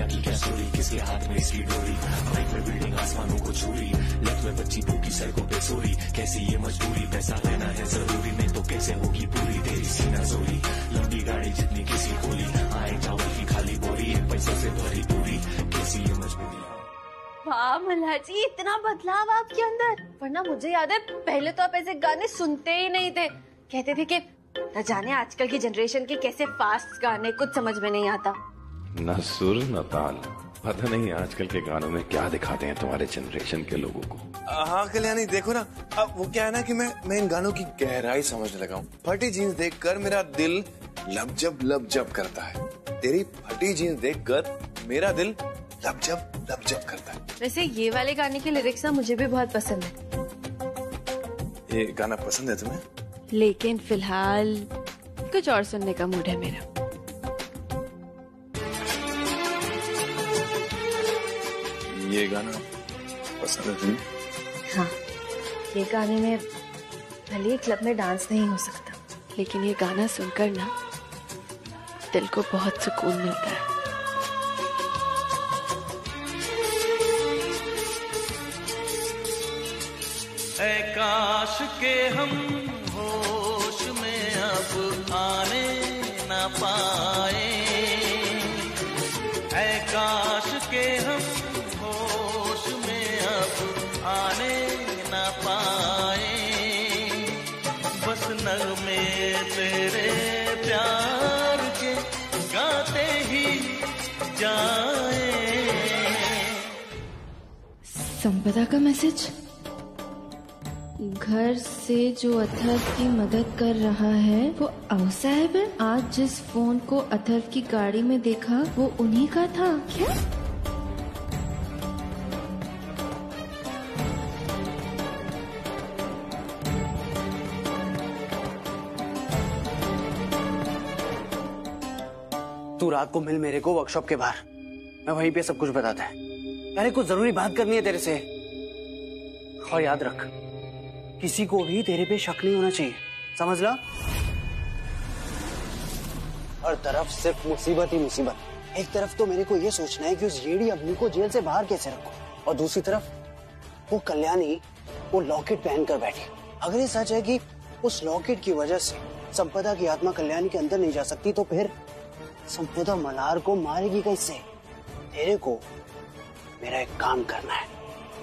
दुनिया की क्या स्टोरी, किसके हाथ में इसकी डोरी, बाइक में बिल्डिंग आसमानों को चोरी, लेफ्ट में बच्ची भूखी सड़कों पे सोरी, कैसी ये मजबूरी, पैसा लेना है जरूरी, नहीं तो कैसे होगी पूरी तेरी सीना जोरी, लंबी गाड़ी जितनी किसी खोली, आए चावल की खाली बोरी, पैसों से भरी पूरी, कैसी ये मजबूरी। वाह मल्हार जी, इतना बदलाव आपके अंदर, वरना मुझे याद है पहले तो आप ऐसे गाने सुनते ही नहीं थे, कहते थे कि न जाने आजकल की जनरेशन के कैसे फास्ट गाने, कुछ समझ में नहीं आता। न सुर न ताल, पता नहीं आजकल के गानों में क्या दिखाते हैं तुम्हारे जनरेशन के लोगों को। हाँ कल्याणी देखो ना, अब वो क्या है ना कि मैं इन गानों की गहराई समझने लगा हूँ। फटी जीन्स देखकर मेरा दिल लबजब करता है, तेरी फटी जीन्स देखकर मेरा दिल लबजब करता है। वैसे ये वाले गाने के लिरिक्स ना मुझे भी बहुत पसंद है। ये गाना पसंद है तुम्हें? लेकिन फिलहाल कुछ और सुनने का मूड है मेरा। ये गाना पसंद है तुम्हें? हाँ, ये गाने में भले क्लब में डांस नहीं हो सकता, लेकिन ये गाना सुनकर ना दिल को बहुत सुकून मिलता है। ऐ काश के हम होश में अब आने न पाए, ऐ काश के हम होश में अब आने न पाए, बस नगमे तेरे प्यार के गाते ही जाए। संपदा का मैसेज, घर से जो अथर्व की मदद कर रहा है वो अवसाहेब है। आज जिस फोन को अथर्व की गाड़ी में देखा वो उन्हीं का था क्या? तू रात को मिल मेरे को वर्कशॉप के बाहर, मैं वहीं पे सब कुछ बताता है। यार कुछ जरूरी बात करनी है तेरे से, और याद रख किसी को भी तेरे पे शक नहीं होना चाहिए, समझ ला। हर तरफ सिर्फ मुसीबत ही मुसीबत। एक तरफ तो मेरे को ये सोचना है कि उस येड़ी अग्नि को जेल से बाहर कैसे रखूं, और दूसरी तरफ वो कल्याणी वो लॉकेट पहन कर बैठी। अगर ये सच है कि उस लॉकेट की वजह से संपदा की आत्मा कल्याणी के अंदर नहीं जा सकती, तो फिर संपदा मल्हार को मारेगी कैसे? तेरे को मेरा एक काम करना है,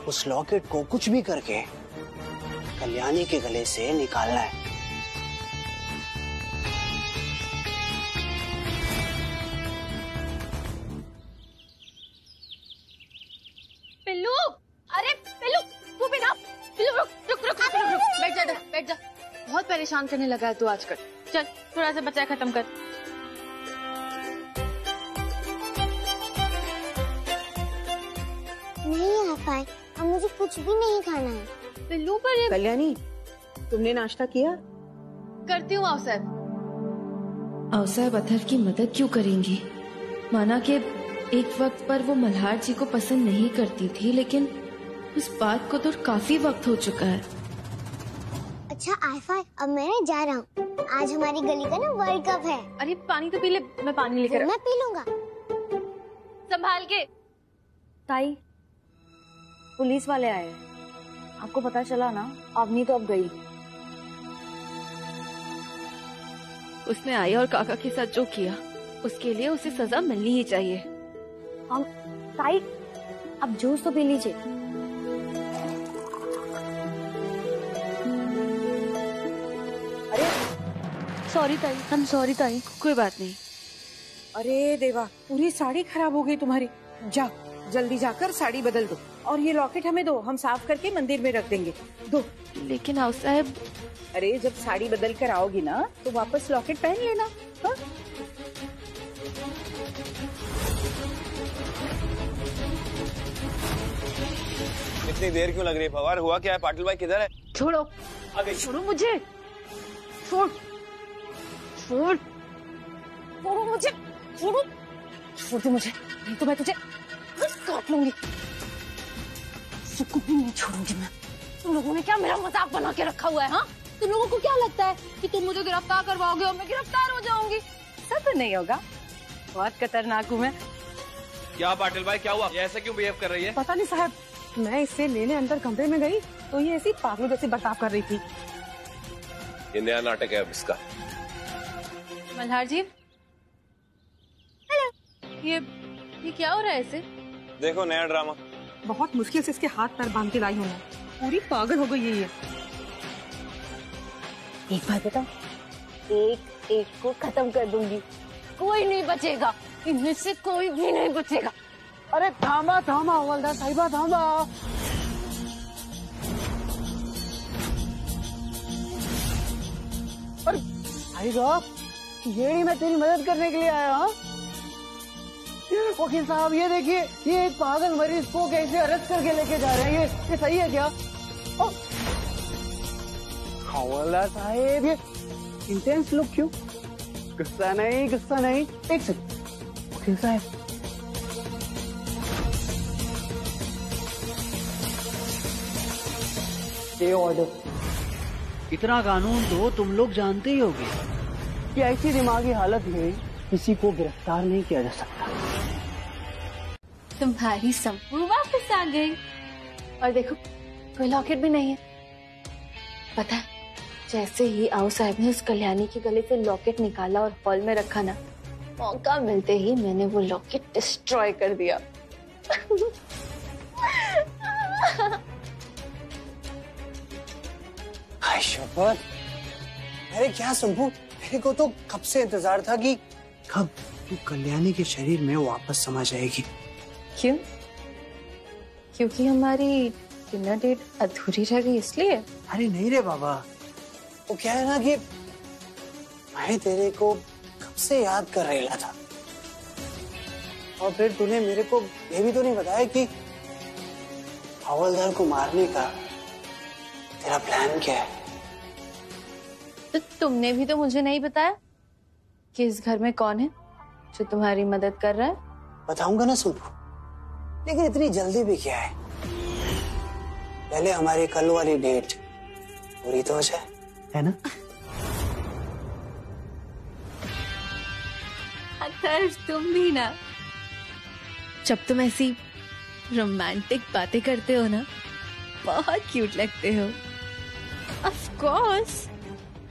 उस लॉकेट को कुछ भी करके कल्याणी के गले से निकालना है। पिल्लू, अरे पिल्लू तू भी ना, पिल्लू रुक रुक रुक रुक रुक, बैठ जा बैठ जा, बहुत परेशान करने लगा है तू आजकल। चल थोड़ा सा बच्चा खत्म कर। नहीं आफाई, अब मुझे कुछ भी नहीं खाना है। पिल्लू पर ये कल्याणी, तुमने नाश्ता किया? करती हूँ अवसर। अवसर अथर्व की मदद क्यों करेंगी? माना कि एक वक्त पर वो मल्हार जी को पसंद नहीं करती थी, लेकिन उस बात को तो काफी वक्त हो चुका है। अच्छा आफाई, अब मैं जा रहा हूँ, आज हमारी गली का ना वर्ल्ड कप है। अरे पानी तो पी ले, मैं पानी लेकर। मैं पी लूंगा। संभाल के। ताई, पुलिस वाले आए हैं, आपको पता चला ना? अवनी तो अब गई। उसने आई और काका के साथ जो किया उसके लिए उसे सजा मिलनी ही चाहिए। हम ताई, अब जूस तो पी लीजिए। अरे सॉरी ताई, हम सॉरी ताई। कोई बात नहीं। अरे देवा, पूरी साड़ी खराब हो गई तुम्हारी। जा जल्दी जाकर साड़ी बदल दो, और ये लॉकेट हमें दो, हम साफ करके मंदिर में रख देंगे। दो। लेकिन आओ साहब। अरे जब साड़ी बदल कर आओगी ना तो वापस लॉकेट पहन लेना। हा? इतनी देर क्यों लग रही है फवार? हुआ क्या है? पाटिल भाई किधर है? छोड़ो, छोड़ो मुझे, छोड़ छोड़ छोड़ो मुझे, छोड़ो, छोड़ दो मुझे, नहीं तो मैं तुझे काट लूंगी। सुकून भी नहीं छोड़ूंगी मैं। तुम लोगों ने क्या मेरा मजाक बना के रखा हुआ है? हाँ, तुम लोगों को क्या लगता है कि तुम मुझे गिरफ्तार करवाओगे और मैं गिरफ्तार हो जाऊंगी? ऐसा तो नहीं होगा, बहुत खतरनाक हूँ मैं। क्या पाटिल भाई क्या हुआ, ये ऐसे क्यों बिहेव कर रही है? पता नहीं साहब, मैं इससे लेने अंदर कमरे में गई तो ये ऐसी पागलों जैसी बर्ताव कर रही थी। ये नया नाटक है अब इसका। मल्हार जी, हेलो, ये क्या हो रहा है इसे? देखो नया ड्रामा। बहुत मुश्किल से इसके हाथ पैर बांध के लाई हूँ, पूरी पागल हो गई है ये। एक बात बताओ, एक एक को खत्म कर दूंगी, कोई नहीं बचेगा, इनमें से कोई भी नहीं बचेगा। अरे थामा थामा हवलदार साहिबा थामा। अरे भाई साहब, ये मैं तेरी मदद करने के लिए आया हूँ। वकील साहब ये देखिए, ये एक पागल मरीज को कैसे अरेस्ट करके लेके जा रहे हैं, ये सही है क्या? हवलदार साहब ये इंटेंस लुक क्यों? गुस्सा नहीं, गुस्सा नहीं। एक सेकंड वकील साहब, ये ऑर्डर। इतना कानून तो तुम लोग जानते ही होगे कि ऐसी दिमागी हालत में किसी को गिरफ्तार नहीं किया जा सकता। तुम्हारी संपू वापस आ गई और देखो कोई लॉकेट भी नहीं है। पता है, जैसे ही आओ साहब ने उस कल्याणी की गले से लॉकेट निकाला और हॉल में रखा ना, मौका मिलते ही मैंने वो लॉकेट डिस्ट्रॉय कर दिया। शपथ, अरे क्या संभू, मेरे को तो कब से इंतजार था कि कब तू कल्याणी के शरीर में वापस समा जाएगी। क्यों? क्योंकि हमारी डिनर डेट अधूरी रह गई इसलिए? अरे नहीं रे बाबा, वो क्या है ना कि मैं तेरे को कब से याद कर रहा था, और फिर तूने मेरे को ये भी तो नहीं बताया कि हवलदार को मारने का तेरा प्लान क्या है। तो तुमने भी तो मुझे नहीं बताया कि इस घर में कौन है जो तुम्हारी मदद कर रहा है। बताऊंगा ना संभू, लेकिन इतनी जल्दी भी क्या है, पहले हमारी कल वाली डेट पूरी तो हो जाए, है ना? अतर्व, तुम भी ना, जब तुम ऐसी रोमांटिक बातें करते हो ना, बहुत क्यूट लगते हो। ऑफ कोर्स,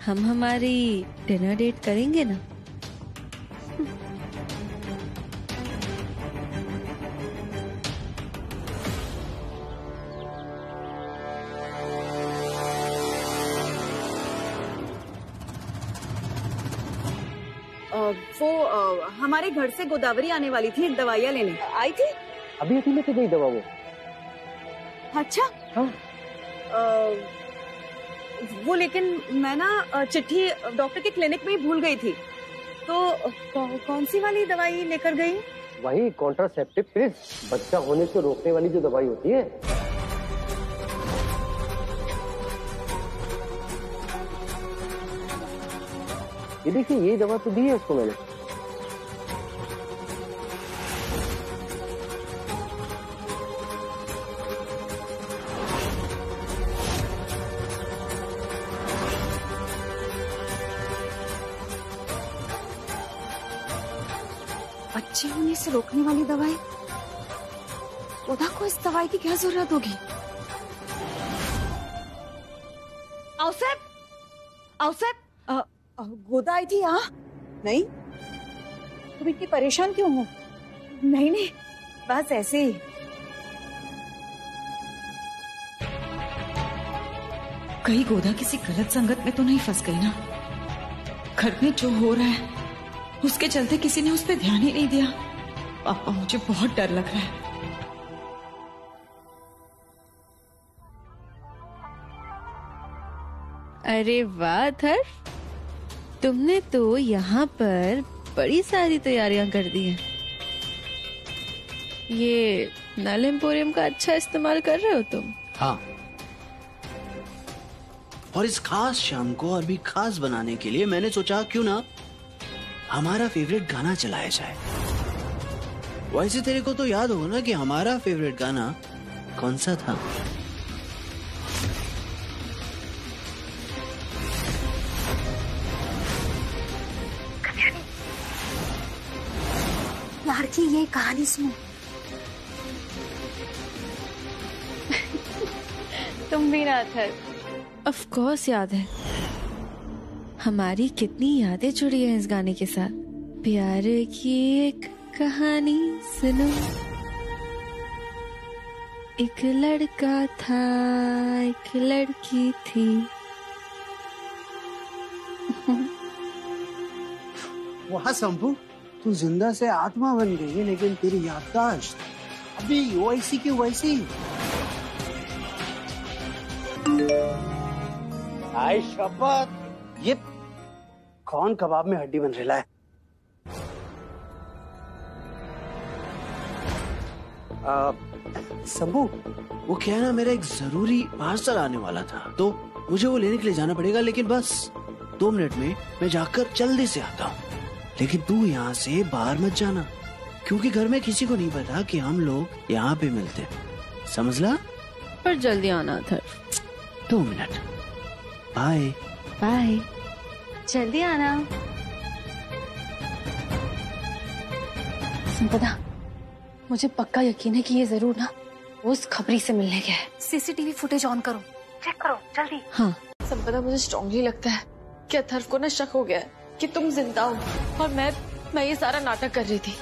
हम हमारी डिनर डेट करेंगे ना। वो हमारे घर से गोदावरी आने वाली थी दवाइयाँ लेने, आई थी? अभी अभी लेके गई दवा वो। अच्छा हाँ। वो लेकिन मैं ना चिट्ठी डॉक्टर के क्लिनिक में ही भूल गई थी, तो कौन सी वाली दवाई लेकर गई? वही कॉन्ट्रासेप्टिव पिल्स, बच्चा होने से रोकने वाली जो दवाई होती है। ये देखिए, ये दवा तो दी है उसको मैंने। बच्चे होने से रोकने वाली दवाई, गोदा को इस दवाई की क्या जरूरत होगी? औसत, औसत, गोदा आई थी यहाँ? नहीं, तुम इतनी परेशान क्यों हो? नहीं नहीं, बस ऐसे ही। कहीं गोदा किसी गलत संगत में तो नहीं फंस गई ना? घर में जो हो रहा है उसके चलते किसी ने उस पर ध्यान ही नहीं दिया। पापा, मुझे बहुत डर लग रहा है। अरे वाह अथर्व, तुमने तो यहाँ पर बड़ी सारी तैयारियां कर दी हैं। ये नल एम्पोरियम का अच्छा इस्तेमाल कर रहे हो तुम? हाँ, और इस खास शाम को और भी खास बनाने के लिए मैंने सोचा क्यों ना हमारा फेवरेट गाना चलाया जाए। वैसे तेरे को तो याद होगा ना कि हमारा फेवरेट गाना कौन सा था? यार की ये कहानी सुनो, तुम भी ना अथर? ऑफ कोर्स याद है। हमारी कितनी यादें जुड़ी हैं इस गाने के साथ। प्यार की एक कहानी सुनो, एक लड़का था एक लड़की थी। वाह शंभू, तू जिंदा से आत्मा बन गई है, लेकिन तेरी याददाश्त अभी वैसी की वैसी। आई शपथ, ये कौन कबाब में हड्डी बन रहा है? शंभू, वो क्या है ना, मेरा एक जरूरी पार्सल आने वाला था, तो मुझे वो लेने के लिए जाना पड़ेगा, लेकिन बस 2 मिनट में मैं जाकर जल्दी से आता हूँ। लेकिन तू यहाँ से बाहर मत जाना, क्योंकि घर में किसी को नहीं पता कि हम लोग यहाँ पे मिलते, समझ ला? पर जल्दी आना था। 2 मिनट। बाय बाय, जल्दी आना। संपदा, मुझे पक्का यकीन है कि ये जरूर ना उस खबरी से मिलने गया है। सीसीटीवी फुटेज ऑन करो, चेक करो जल्दी। हाँ संपदा, मुझे स्ट्रांगली लगता है कि अथर्व को ना शक हो गया है कि तुम जिंदा हो और मैं ये सारा नाटक कर रही थी।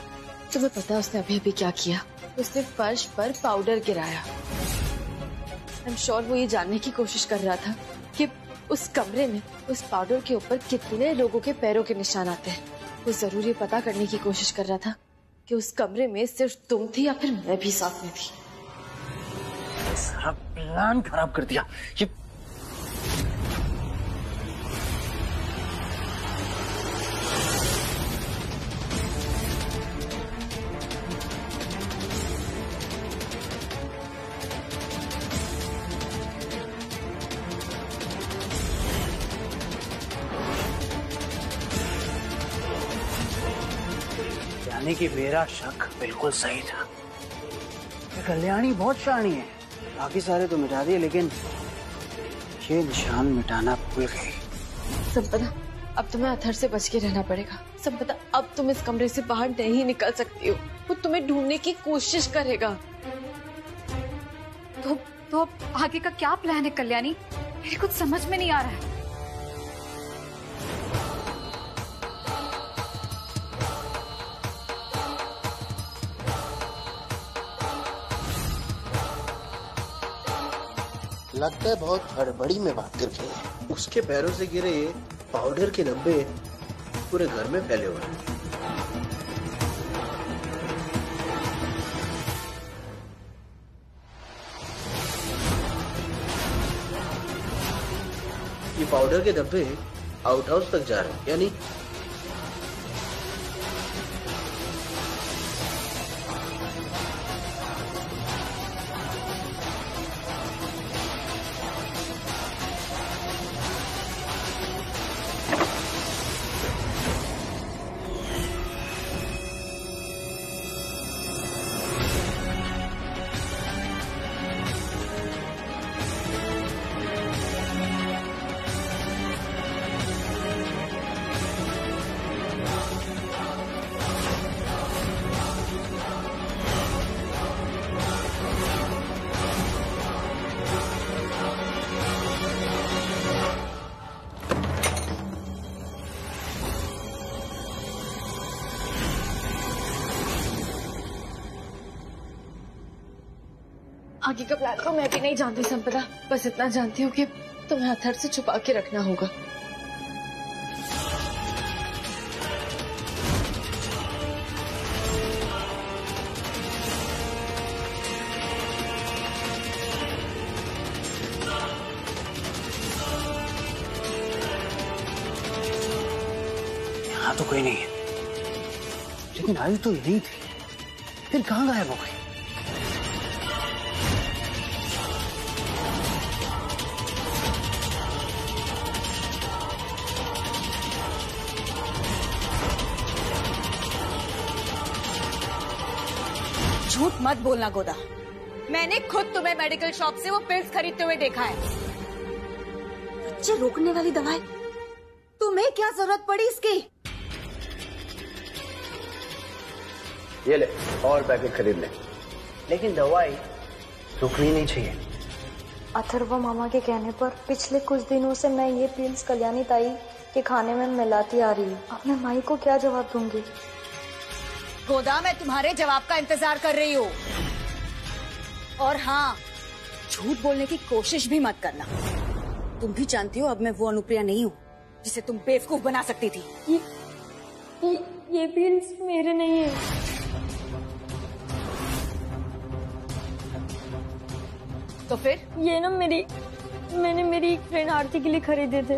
तुम्हें पता है उसने अभी अभी क्या किया? उसने फर्श पर पाउडर गिराया। आई एम श्योर वो ये जानने की कोशिश कर रहा था कि उस कमरे में उस पाउडर के ऊपर कितने लोगों के पैरों के निशान आते हैं। वो जरूर ये पता करने की कोशिश कर रहा था कि उस कमरे में सिर्फ तुम थी या फिर मैं भी साथ में थी। सारा प्लान खराब कर दिया ये। यानी कि मेरा शक बिल्कुल सही था। कल्याणी बहुत शानी है, बाकी सारे तो मिटा दिए, लेकिन ये निशान मिटाना भूल गई। संपदा, अब तुम्हें अथर से बच के रहना पड़ेगा। संपदा, अब तुम इस कमरे से बाहर नहीं निकल सकती हो। वो तुम्हें ढूंढने की कोशिश करेगा। तो आगे का क्या प्लान है कल्याणी? मेरे कुछ समझ में नहीं आ रहा है। लगता है बहुत हड़बड़ी में बात कर रही है। उसके पैरों से गिरे पाउडर के डब्बे पूरे घर में फैले हुए हैं। ये पाउडर के डब्बे आउट हाउस तक जा रहे हैं, यानी आगे का प्लान तो मैं भी नहीं जानती संपदा। बस इतना जानती हूँ कि तुम्हें अथर से छुपा के रखना होगा। यहाँ तो कोई नहीं है, लेकिन आई तो यही थी, फिर कहाँ गायब हो गई? झूठ मत बोलना गोदा, मैंने खुद तुम्हें मेडिकल शॉप से वो पिल्स खरीदते हुए देखा है। बच्चे रोकने वाली दवाई तुम्हें क्या जरूरत पड़ी इसकी? ये ले और पैकेट खरीद ले, लेकिन दवाई रुकनी नहीं चाहिए। अथर्व मामा के कहने पर पिछले कुछ दिनों से मैं ये पिल्स कल्याणी ताई के खाने में मिलाती आ रही हूँ। अब मैं माई को क्या जवाब दूंगी? गोदा, मैं तुम्हारे जवाब का इंतजार कर रही हूँ। और हाँ, झूठ बोलने की कोशिश भी मत करना। तुम भी जानती हो अब मैं वो अनुप्रिया नहीं हूँ जिसे तुम बेवकूफ बना सकती थी। ये पिल्स मेरे नहीं है। तो फिर? ये ना मैंने मेरी एक फ्रेंड आरती के लिए खरीदे थे।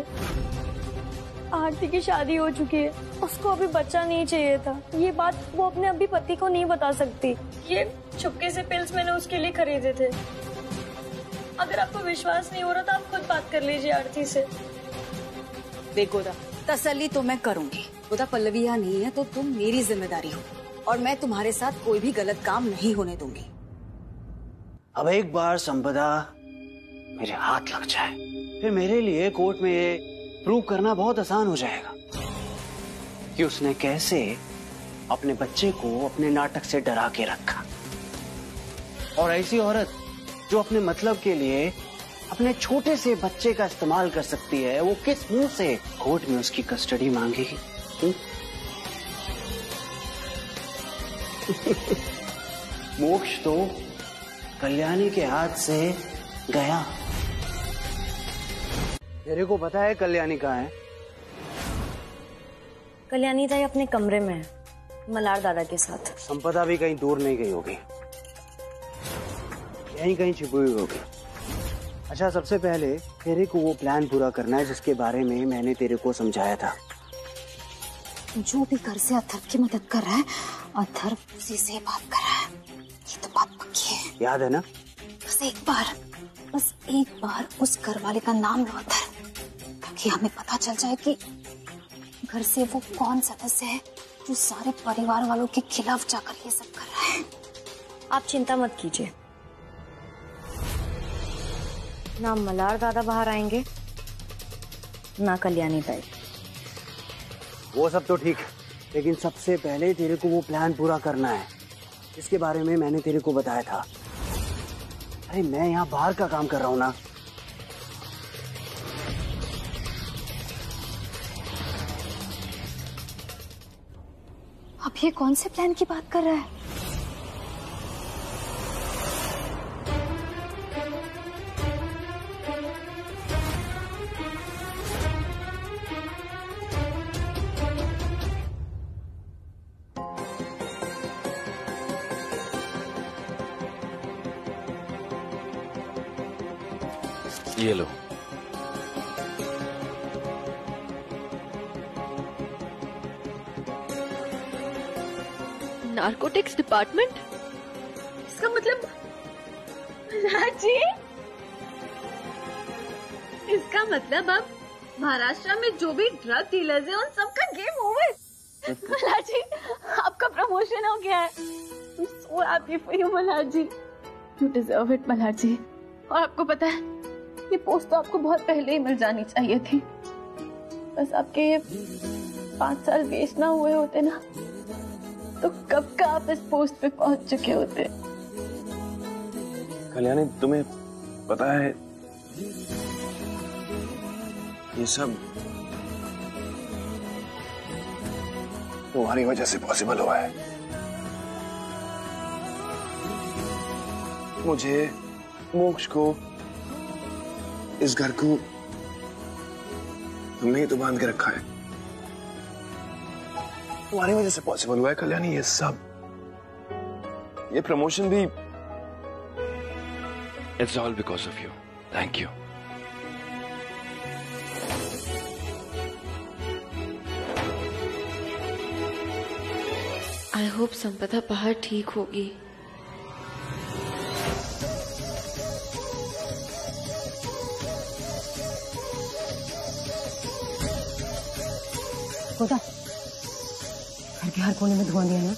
आरती की शादी हो चुकी है, उसको अभी बच्चा नहीं चाहिए था। ये बात वो अपने अभी पति को नहीं बता सकती। ये चुपके से पिल्स मैंने उसके लिए खरीदे थे। अगर आपको विश्वास नहीं हो रहा तो आप खुद बात कर लीजिए आरती से। देख गोदा, तसल्ली तो मैं करूंगी। गोदा, पल्लवी यहाँ नहीं है तो तुम मेरी जिम्मेदारी हो और मैं तुम्हारे साथ कोई भी गलत काम नहीं होने दूंगी। अब एक बार संपदा मेरे हाथ लग जाए, फिर मेरे लिए कोर्ट में ये प्रूव करना बहुत आसान हो जाएगा कि उसने कैसे अपने बच्चे को अपने नाटक से डरा के रखा। और ऐसी औरत जो अपने मतलब के लिए अपने छोटे से बच्चे का इस्तेमाल कर सकती है, वो किस मुंह से कोर्ट में उसकी कस्टडी मांगेगी? मोक्ष तो कल्याणी के हाथ से गया। तेरे को पता है कल्याणी कहाँ है? कल्याणी ताई अपने कमरे में है, मलार दादा के साथ। संपदा भी कहीं दूर नहीं गई होगी, यहीं कहीं छिपी हुई होगी। अच्छा, सबसे पहले तेरे को वो प्लान पूरा करना है जिसके बारे में मैंने तेरे को समझाया था। जो भी घर से अथर्व की मदद कर रहा है, अथर्व उसी से बात कर रहा है। ये तो बात पक्की है। याद है ना? बस एक बार उस घर वाले का नाम लो अथर्व, ताकि हमें पता चल जाए कि घर से वो कौन सदस्य है जो सारे परिवार वालों के खिलाफ जाकर ये सब कर रहा है। आप चिंता मत कीजिए, ना मलार दादा बाहर आएंगे ना कल्याणी ताई। वो सब तो ठीक है, लेकिन सबसे पहले तेरे को वो प्लान पूरा करना है जिसके बारे में मैंने तेरे को बताया था। अरे मैं यहाँ बाहर का काम कर रहा हूँ ना। अब ये कौन से प्लान की बात कर रहा है? ये लो। Narcotics department? इसका मतलब राजी? इसका मतलब अब महाराष्ट्र में जो भी ड्रग डीलर्स हैं उन सबका गेम ओवर। मल्हार जी, आपका प्रमोशन हो गया है। I'm so happy for you, Malhar ji. You deserve it, Malhar जी। और आपको पता है, ये पोस्ट तो आपको बहुत पहले ही मिल जानी चाहिए थी। बस आपके ये 5 साल वेस्ट ना हुए होते ना, तो कब का आप इस पोस्ट पे पहुंच चुके होते। कल्याणी, तुम्हें पता है ये सब तुम्हारी वजह से पॉसिबल हुआ है। मुझे, मोक्ष को, इस घर को तुमने ही तो बांध के रखा है। तुम्हारी वजह से पॉसिबल हुआ है कल्याणी ये सब। ये प्रमोशन भी। It's all because of you. Thank you. I hope संपदा बाहर ठीक होगी। गोदा, घर के हर कोने में धुआं दिया ना।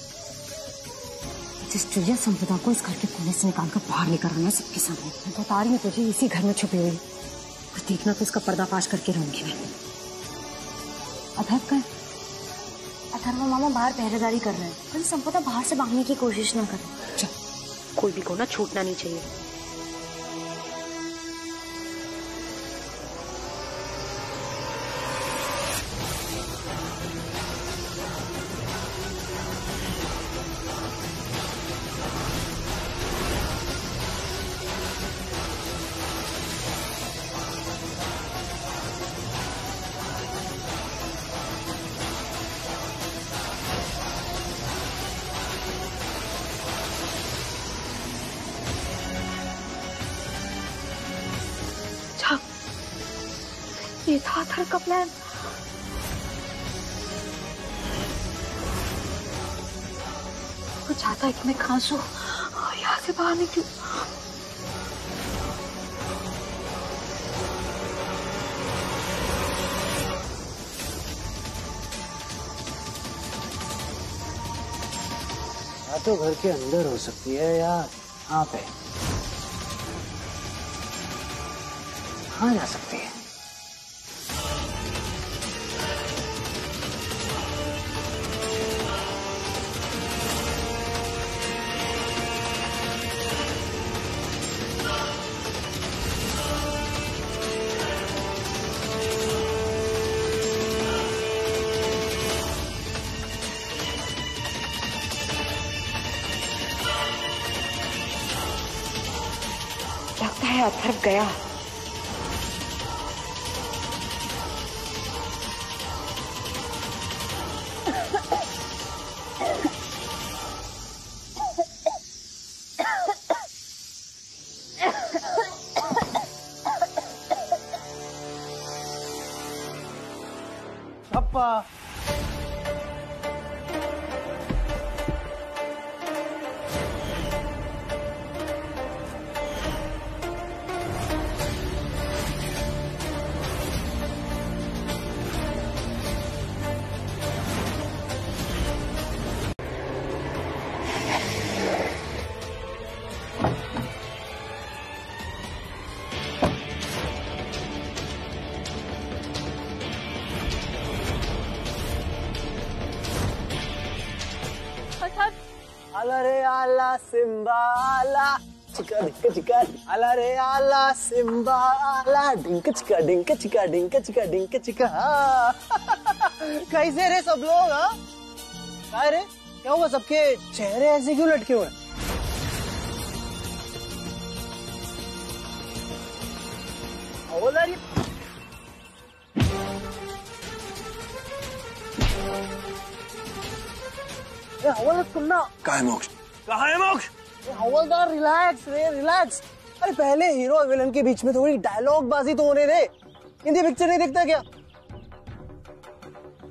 जिस चुलिया संपदा को इस घर के कोने से निकालकर बाहर लेकर आना सबके सामने। मैं बता रही हूँ तुझे, इसी घर में छुपी हुई। और देखना तो इसका पर्दाफाश करके रहूंगी मैं। अथर्व का? अथर्व मामा बाहर पहरेदारी कर रहे हैं। कहीं संपदा बाहर से भागने की कोशिश ना करे। चल, कोई भी को ना छूटना नहीं चाहिए। ये था अथर्व का प्लान। वो चाहता है कि मैं खांसू और यहाँ से बाहर निकलूं। या तो घर के अंदर हो सकती है या यहाँ पे, कहाँ जा सकती है? लगता है अथर्व गया। पापा आला रे आला सिम्बा आला चिका डिंका चिका आला रे आला सिम्बा आला डिंका चिका डिंका चिका डिंका चिका डिंका चिका। कैसे रे सब लोग? क्या रे, क्या हुआ? सबके चेहरे ऐसे क्यों लटके हुए? हवलदार सुनना। कहाँ है मोक्ष? कहाँ है मोक्ष? हवलदार रिलैक्स रे, रिलैक्स। अरे पहले हीरो और विलन के बीच में थोड़ी डायलॉग बाजी तो होने दे। हिंदी पिक्चर नहीं देखता क्या?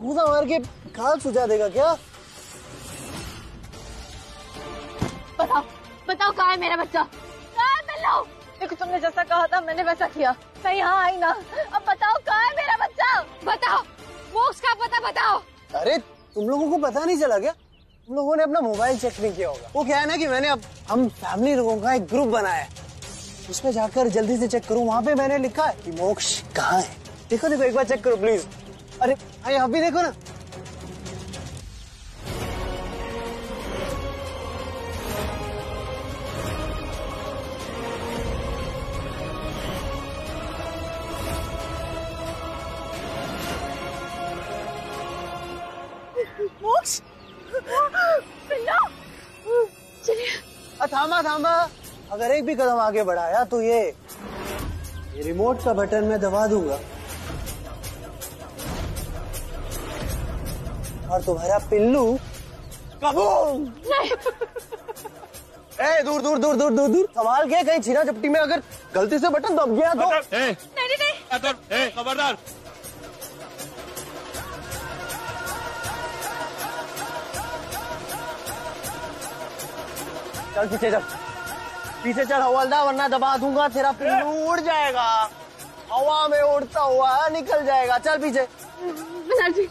मुझे मार के खाल सुझा देगा क्या? बताओ बताओ, कहाँ है मेरा बच्चा? कहाँ है बिल्लू? देखो तुमने जैसा कहा था मैंने वैसा किया। मैं यहाँ आई ना, अब बताओ कहाँ है मेरा बच्चा? बताओ, वो उसका पता बताओ। अरे तुम लोगों को पता नहीं चला क्या? तुम लोगों ने अपना मोबाइल चेक नहीं किया होगा। वो क्या है ना कि मैंने अब हम फैमिली लोगों का एक ग्रुप बनाया है, उसमें जाकर जल्दी से चेक करो। वहाँ पे मैंने लिखा है कि मोक्ष कहाँ है। देखो देखो, एक बार चेक करो प्लीज। अरे यहाँ भी देखो ना। मोक्ष, चलिए। थामा थामा, अगर एक भी कदम आगे बढ़ाया तो ये रिमोट का बटन मैं दबा दूंगा और तुम्हारा पिल्लू कबूम। ए दूर दूर दूर दूर दूर दूर, संभाल के, कहीं छीना झपटी में अगर गलती से बटन दब गया तो। नहीं, खबरदार। चल पीछे चल, पीछे चल हवलदार, वरना दबा दूंगा तेरा पिल्लू उड़ जाएगा, हवा में उड़ता हुआ निकल जाएगा। चल पीछे। जी।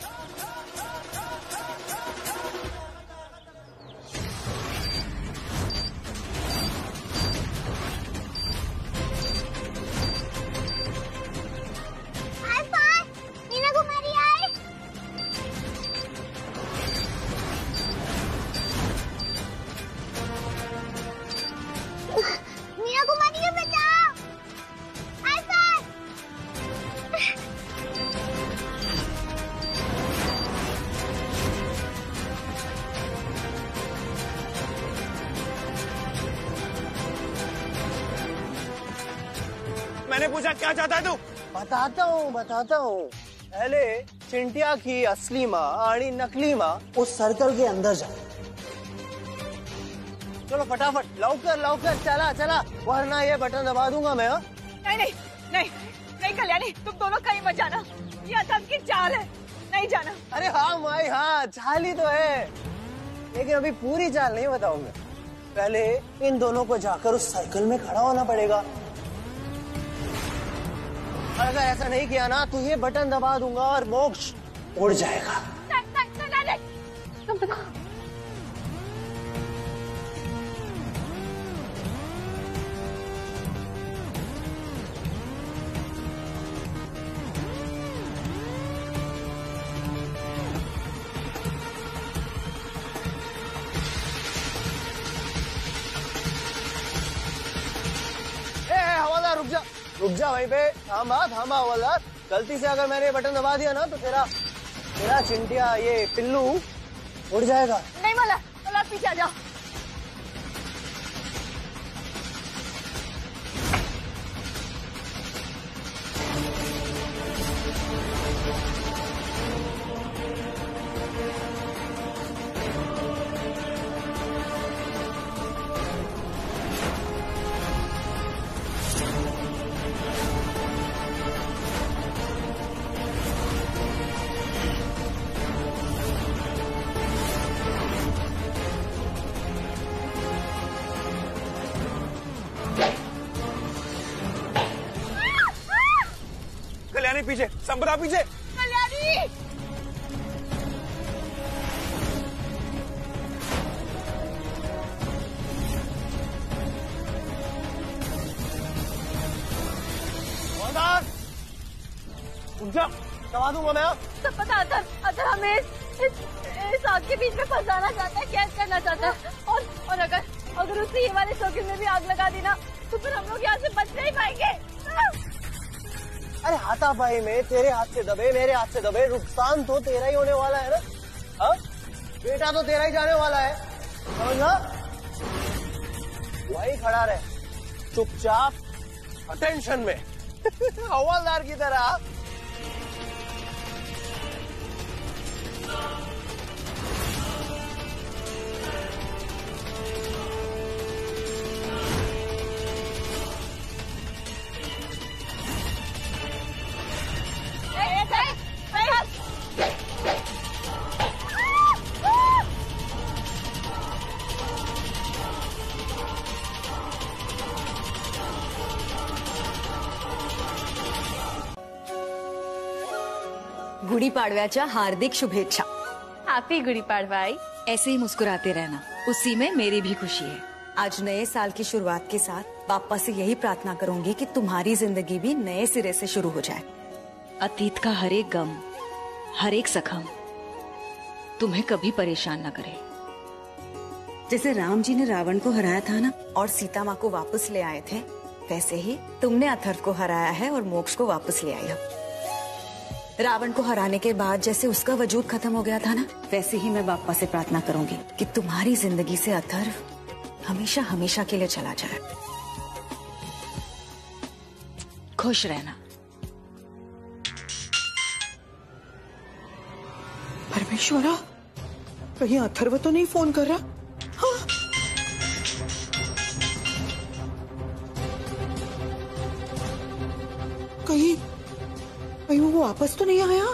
मैंने पूछा क्या चाहता है तू? बताता हूँ। पहले चिंटिया की असली माँ और नकली माँ उस सर्कल के अंदर जाए। चलो फटाफट, लवकर लवकर, चला चला, वरना ये बटन दबा दूंगा मैं। नहीं नहीं नहीं, नहीं कल्याणी, तुम दोनों कहीं मत जाना, ये अथर्व की चाल है, नहीं जाना। अरे हाँ माई, हाँ चाल ही तो है, लेकिन अभी पूरी चाल नहीं बताऊंगा। पहले इन दोनों को जाकर उस सर्कल में खड़ा होना पड़ेगा। अगर ऐसा नहीं किया ना तो ये बटन दबा दूंगा और मोक्ष उड़ जाएगा। रुक जा वहीं पे, थामा हवलदार। गलती से अगर मैंने बटन दबा दिया ना तो तेरा चिंटिया ये पिल्लू उड़ जाएगा। नहीं मल्हार पीछे आ जाओ। कल्याणी पीछे, संपदा पीछे। कल्याणी! रुक जा, दबा दूंगा मैं। संपदा अतर हमें इस आग के बीच में फंसाना चाहता है, कैद करना चाहता है, और अगर उसने ये वाले सर्किल में भी आग लगा दी ना तो फिर हम लोग यहाँ से बच नहीं पाएंगे। अरे हाथापाई में तेरे हाथ से दबे मेरे हाथ से दबे, नुकसान तो तेरा ही होने वाला है ना। हाँ, बेटा तो तेरा ही जाने वाला है, समझना। वही खड़ा रहे चुपचाप, अटेंशन में हवलदार की तरह। गुड़ी पाडव्याच्या हार्दिक शुभेच्छा। हैप्पी गुड़ी पाडवा आई। ऐसे ही मुस्कुराते रहना, उसी में मेरी भी खुशी है। आज नए साल की शुरुआत के साथ पापा से यही प्रार्थना करूंगी कि तुम्हारी जिंदगी भी नए सिरे से शुरू हो जाए। अतीत का हर एक गम, हर एक जख्म तुम्हें कभी परेशान न करे। जैसे राम जी ने रावण को हराया था ना और सीता माँ को वापस ले आए थे, वैसे ही तुमने अथर्व को हराया है और मोक्ष को वापस ले आई हो। रावण को हराने के बाद जैसे उसका वजूद खत्म हो गया था ना, वैसे ही मैं बापा से प्रार्थना करूंगी कि तुम्हारी जिंदगी से अथर्व हमेशा हमेशा के लिए चला जाए। खुश रहना। परमेश्वरा, कहीं अथर्व तो नहीं फोन कर रहा? हाँ? कहीं वो वापस तो नहीं आया?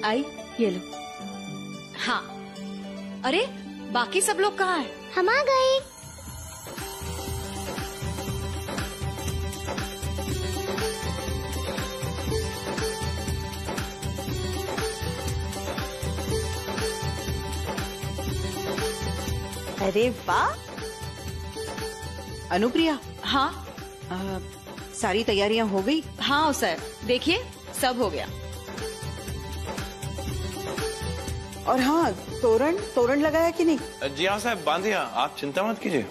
आई, ये लो। हाँ, अरे बाकी सब लोग कहाँ हैं? हम आ गए। अरे वाह अनुप्रिया। हाँ सारी तैयारियां हो गई? हाँ सर, देखिए सब हो गया। और हाँ, तोरण लगाया कि नहीं? जी हाँ साहब, बांध दिया, आप चिंता मत कीजिए।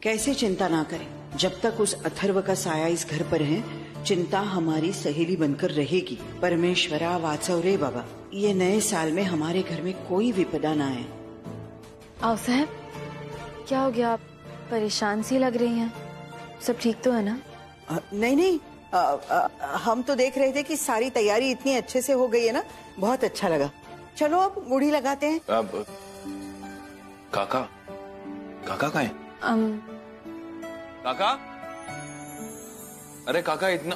कैसे चिंता ना करें, जब तक उस अथर्व का साया इस घर पर है, चिंता हमारी सहेली बनकर रहेगी। परमेश्वरा वात्सव रे बाबा, ये नए साल में हमारे घर में कोई विपदा ना आए। आओ साहब, क्या हो गया? आप परेशान सी लग रही हैं। सब ठीक तो है ना? नहीं नहीं, हम तो देख रहे थे कि सारी तैयारी इतनी अच्छे से हो गई है ना, बहुत अच्छा लगा। चलो अब गुड़ी लगाते हैं। अब काका कहाँ है? काका, अरे काका इतना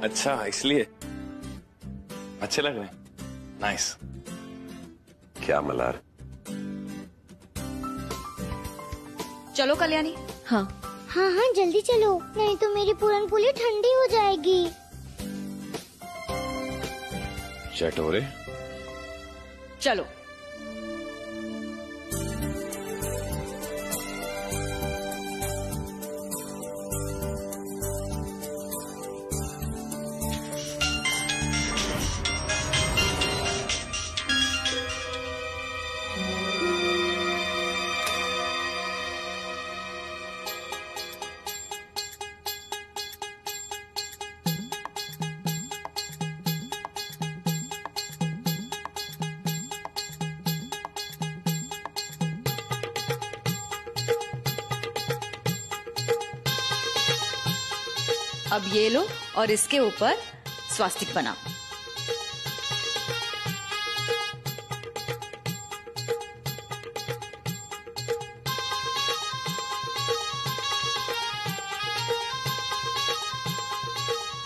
अच्छा इसलिए अच्छे लग रहे हैं। नाइस। क्या मल्हार? चलो कल्याणी। हाँ हाँ हाँ जल्दी चलो, नहीं तो मेरी पूरन पोली ठंडी हो जाएगी। चटोरे चलो। अब ये लो और इसके ऊपर स्वास्तिक बनाओ।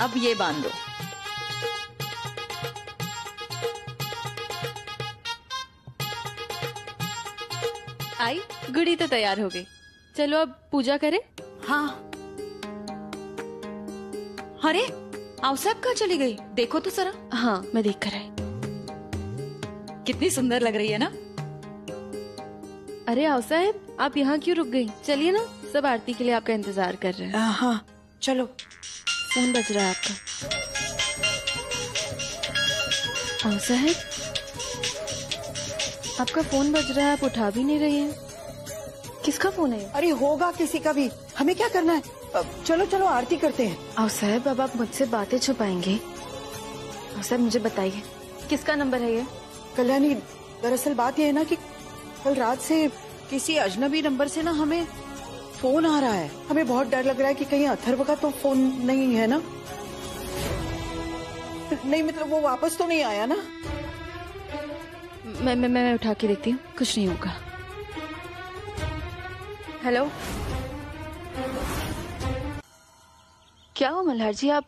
अब ये बांध दो। आई, गुड़ी तो तैयार हो गई। चलो अब पूजा करें। हाँ। अरे आओ साहब कहाँ चली गई? देखो तो जरा। हाँ मैं देख कर आई। कितनी सुंदर लग रही है ना। अरे आओ साहब, आप यहाँ क्यों रुक गई? चलिए ना, सब आरती के लिए आपका इंतजार कर रहे हैं। हाँ चलो। फोन बज रहा है आपका। आओ साहब, आपका फोन बज रहा है, आप उठा भी नहीं रही हैं। किसका फोन है? अरे होगा किसी का भी, हमें क्या करना है। चलो चलो आरती करते हैं। आओ साहब, अब आप मुझसे बातें छुपाएंगे? आओ साहब मुझे बताइए, किसका नंबर है ये? कल्याणी, दरअसल बात यह है ना कि कल रात से किसी अजनबी नंबर से ना हमें फोन आ रहा है। हमें बहुत डर लग रहा है कि कहीं अथर्व का तो फोन नहीं है ना। नहीं मतलब वो वापस तो नहीं आया ना। मैं उठा के देखती हूँ, कुछ नहीं होगा। हेलो, क्या हो मल्हार जी, आप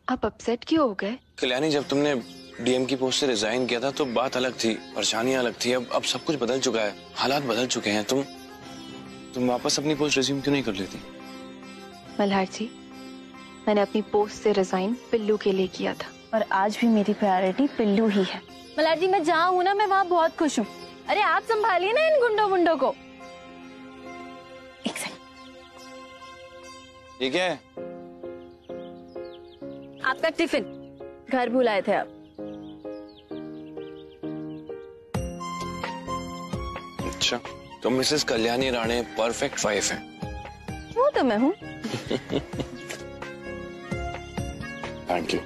अपसेट क्यों हो गए? कल्याणी, जब तुमने डीएम की पोस्ट से रिजाइन किया था तो बात अलग थी, परेशानियां अलग थी। अब सब कुछ बदल चुका है, हालात बदल चुके हैं। तुम वापस अपनी पोस्ट रिज्यूम क्यों नहीं कर लेती? मल्हार जी, मैंने अपनी पोस्ट से रिजाइन पिल्लू के लिए किया था और आज भी मेरी प्रायोरिटी पिल्लू ही है। मल्हार जी, मैं जहाँ हूँ ना, मैं वहाँ बहुत खुश हूँ। अरे आप संभालिए ना इन गुंडों को। एक सेकंड। ये क्या है? आपका टिफिन, घर भूल आए थे आप। अच्छा, तो Mrs Kalyani Rane perfect wife है। वो तो मैं हूँ। Thank you.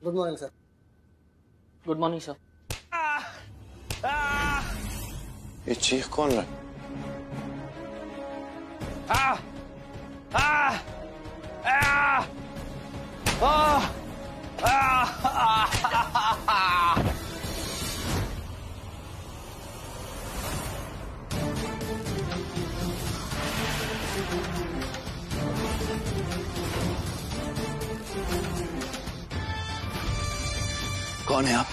Good morning sir. Good morning sir. ये चीख कौन रहा है? कौन है आप?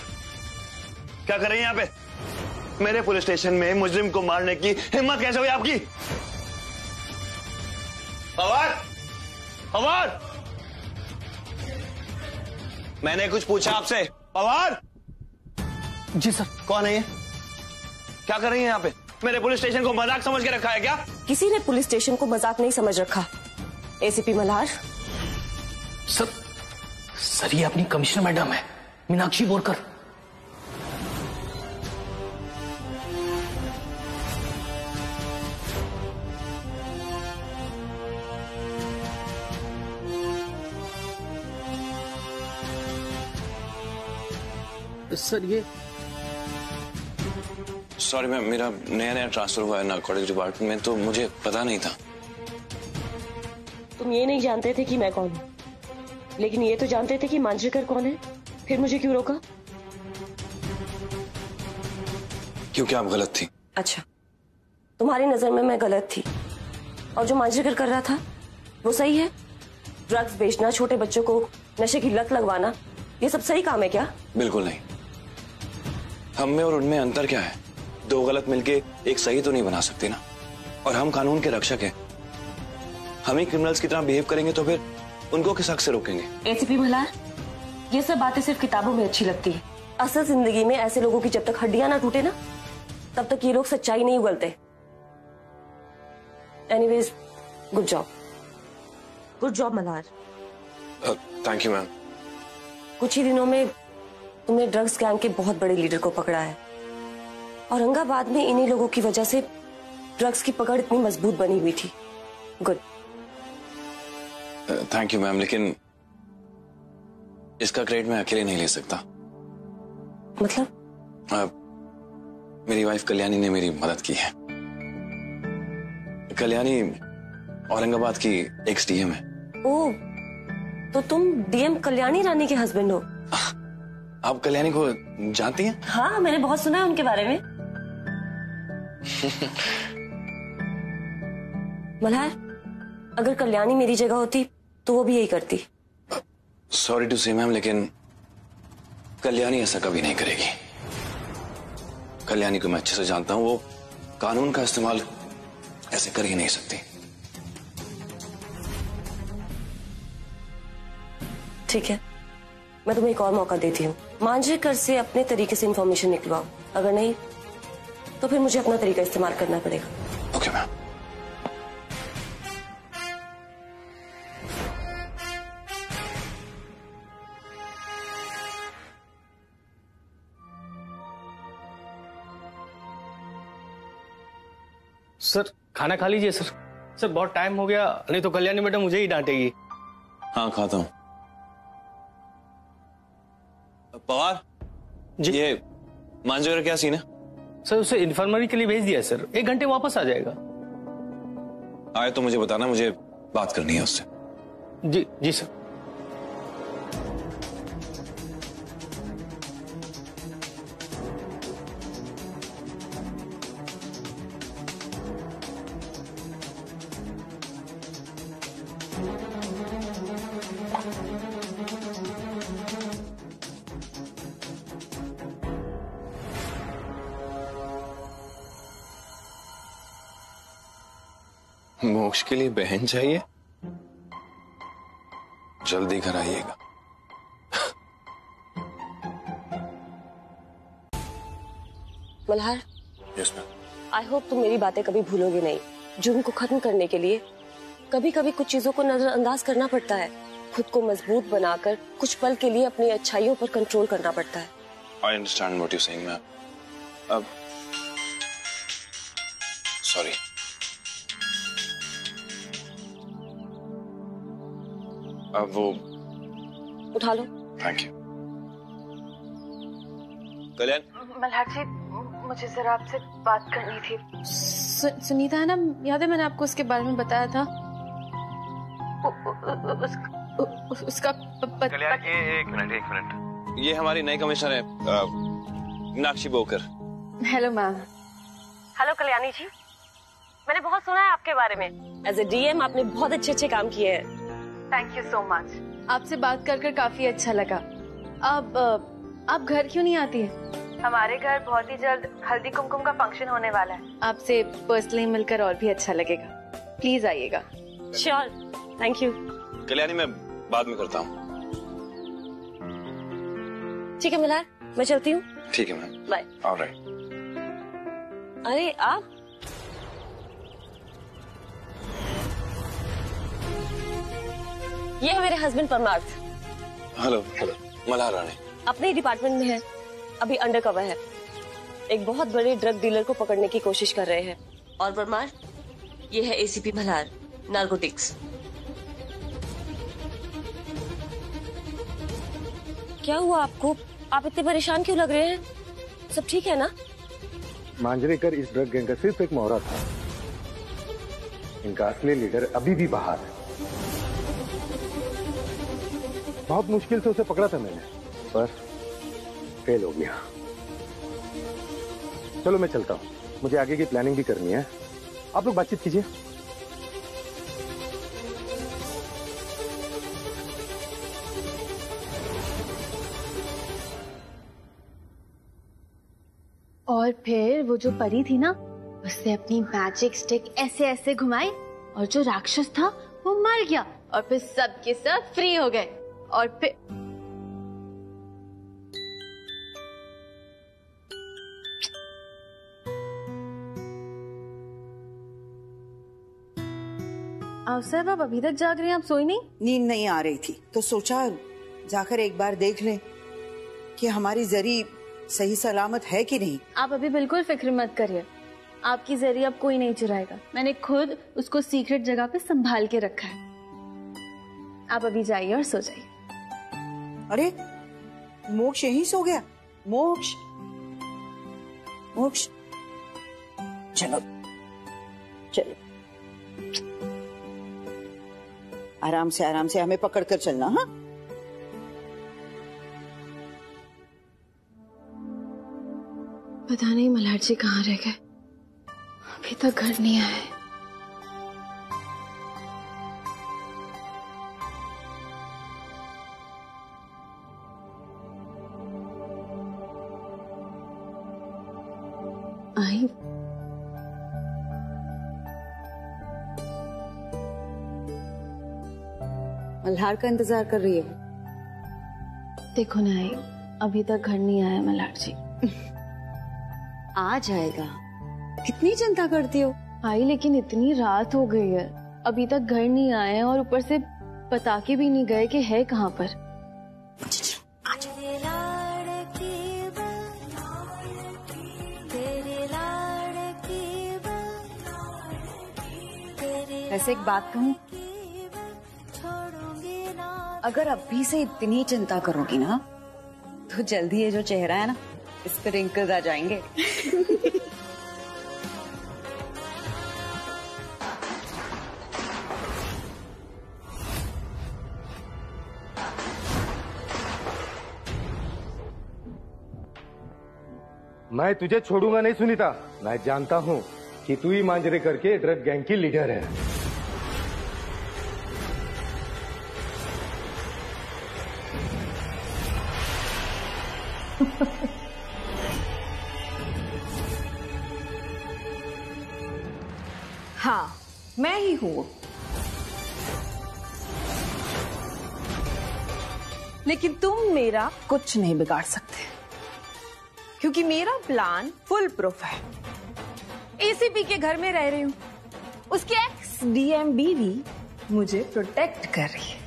क्या कर रही हैं यहाँ पे? मेरे पुलिस स्टेशन में मुजरिम को मारने की हिम्मत कैसे हुई आपकी? पवार! पवार! मैंने कुछ पूछा आपसे। पवार! जी सर। कौन है ये? क्या कर रही है यहाँ पे? मेरे पुलिस स्टेशन को मजाक समझ के रखा है क्या? किसी ने पुलिस स्टेशन को मजाक नहीं समझ रखा। एसीपी मल्हार। सर ये अपनी कमिश्नर मैडम है, मीनाक्षी बोरकर। सर ये सॉरी मैम, मेरा नया ट्रांसफर हुआ है नारकोटिक्स डिपार्टमेंट में, तो मुझे पता नहीं था। तुम ये नहीं जानते थे कि मैं कौन हूँ, लेकिन ये तो जानते थे कि मांजरेकर कौन है। फिर मुझे क्यों रोका? क्योंकि आप गलत थी। अच्छा, तुम्हारी नजर में मैं गलत थी, और जो मांजरेकर कर रहा था वो सही है? ड्रग्स बेचना, छोटे बच्चों को नशे की लत लगवाना, ये सब सही काम है क्या? बिल्कुल नहीं। हम में और उनमें अंतर क्या है? दो गलत मिलके एक सही तो नहीं बना सकते ना। और हम कानून के रक्षक हैं। हम ही क्रिमिनल्स की तरह बिहेव करेंगे तो फिर उनको किस हक से रोकेंगे? एसीपी मल्हार, ये सब बातें सिर्फ किताबों में अच्छी लगती है। असल जिंदगी में ऐसे लोगों की जब तक हड्डियां ना टूटे ना, तब तक ये लोग सच्चाई नहीं उगलते। Anyways, good job, good job Malhar. Thank you ma'am. कुछ ही दिनों में तुमने ड्रग्स गैंग के बहुत बड़े लीडर को पकड़ा है। औरंगाबाद में इन्हीं लोगों की वजह से ड्रग्स की पकड़ इतनी मजबूत बनी हुई थी। गुड। थैंक यू मैम, लेकिन इसका क्रेडिट मैं अकेले नहीं ले सकता। मतलब? मेरी वाइफ कल्याणी ने मेरी मदद की है। कल्याणी औरंगाबाद की एक्स डीएम है। ओह, तो तुम डीएम कल्याणी रानी के हस्बैंड हो? आप कल्याणी को जानती हैं? हाँ, मैंने बहुत सुना है उनके बारे में। मल्हार, अगर कल्याणी मेरी जगह होती तो वो भी यही करती। सॉरी टू से मैम, लेकिन कल्याणी ऐसा कभी नहीं करेगी। कल्याणी को मैं अच्छे से जानता हूं, वो कानून का इस्तेमाल ऐसे कर ही नहीं सकती। ठीक है, मैं तुम्हें एक और मौका देती हूँ। मांजरेकर से अपने तरीके से इंफॉर्मेशन निकलवाओ, अगर नहीं तो फिर मुझे अपना तरीका इस्तेमाल करना पड़ेगा। Okay ma'am. सर खाना खा लीजिए सर। सर बहुत टाइम हो गया, नहीं तो कल्याणी मैडम मुझे ही डांटेगी। हाँ खाता हूँ। पवार जी, ये मांजरेकर क्या सीन है? सर उसे इन्फर्मरी के लिए भेज दिया सर, 1 घंटे वापस आ जाएगा। आए तो मुझे बताना, मुझे बात करनी है उससे। जी जी सर। मोक्ष के लिए बहन चाहिए? जल्दी घर आइएगा। Malhar, yes ma'am. I hope तुम मेरी बातें कभी भूलोगे नहीं। जुर्म को खत्म करने के लिए कभी कभी कुछ चीजों को नजरअंदाज करना पड़ता है। खुद को मजबूत बनाकर कुछ पल के लिए अपनी अच्छाइयों पर कंट्रोल करना पड़ता है। I understand what you saying ma'am. अब सॉरी। अब वो उठा लो। Thank you. कल्याण। मल्हार जी, मुझे जरा आपसे बात करनी थी। सुनीता है ना, याद है मैंने आपको उसके बारे में बताया था? उसका कल्याण, एक मिनट। ये हमारी नई कमिश्नर है मीनाक्षी बोकर। Hello ma'am. Hello Kalyani ji, मैंने बहुत सुना है आपके बारे में। एज ए डीएम आपने बहुत अच्छे काम किए हैं। Thank you so much. आपसे बात कर काफी अच्छा लगा। आप घर क्यों नहीं आती है? हमारे घर बहुत ही जल्द हल्दी कुमकुम का फंक्शन होने वाला है। आपसे पर्सनली मिलकर और भी अच्छा लगेगा। प्लीज आइएगा। Sure, thank you. कल्याणी, मैं बाद में करता हूँ। ठीक है मल्हार, मैं चलती हूँ। ठीक है मैम, बाय। ऑलराइट। अरे आप, ये है मेरे हस्बैंड परमार्थ। हेलो। मल्हार रानी अपने डिपार्टमेंट में है, अभी अंडर कवर है। एक बहुत बड़े ड्रग डीलर को पकड़ने की कोशिश कर रहे हैं। और परमार, ये है एसीपी मल्हार, नार्कोटिक्स। क्या हुआ आपको? आप इतने परेशान क्यों लग रहे हैं? सब ठीक है ना? मांजरेकर इस ड्रग गैंग का सिर्फ एक मोहरा था। इनका असली लीडर अभी भी बाहर है। बहुत मुश्किल से उसे पकड़ा था मैंने, पर फेल हो गया। चलो मैं चलता हूँ, मुझे आगे की प्लानिंग भी करनी है। आप लोग बातचीत कीजिए। और फिर वो जो परी थी ना, उसने अपनी मैजिक स्टिक ऐसे ऐसे घुमाई और जो राक्षस था वो मर गया और फिर सब के सब फ्री हो गए। और फिर साहब आप अभी तक जाग रहे हैं? आप सोई नहीं? नींद नहीं आ रही थी तो सोचा जाकर एक बार देख लें कि हमारी जरी सही सलामत है कि नहीं। आप अभी बिल्कुल फिक्र मत करिए, आपकी जरिए अब कोई नहीं चुराएगा। मैंने खुद उसको सीक्रेट जगह पे संभाल के रखा है। आप अभी जाइए और सो जाइए। अरे मोक्ष यहीं सो गया? मोक्ष मोक्ष चलो चलो, आराम से हमें पकड़ कर चलना। हाँ पता नहीं मल्हार जी कहाँ रह गए, अभी तक घर नहीं आए। आई मल्हार का इंतजार कर रही है। देखो ना आई, अभी तक घर नहीं आया मल्हार जी। आ जाएगा, कितनी चिंता करती हो? आई लेकिन इतनी रात हो गई है, अभी तक घर नहीं आए और ऊपर से बता के भी नहीं गए कि है कहाँ पर। वैसे एक बात कहूँ, अगर अभी से इतनी चिंता करोगी ना तो जल्दी ये जो चेहरा है ना, इस पर रिंकल्स आ जाएंगे। मैं तुझे छोड़ूंगा नहीं सुनीता। मैं जानता हूं कि तू ही मांजरेकर के ड्रग गैंग की लीडर है। हाँ मैं ही हूं, लेकिन तुम मेरा कुछ नहीं बिगाड़ सकते क्योंकि मेरा प्लान फुल प्रूफ है। एसीपी के घर में रह रही हूं, उसकी एक्स डीएम बीवी मुझे प्रोटेक्ट कर रही है।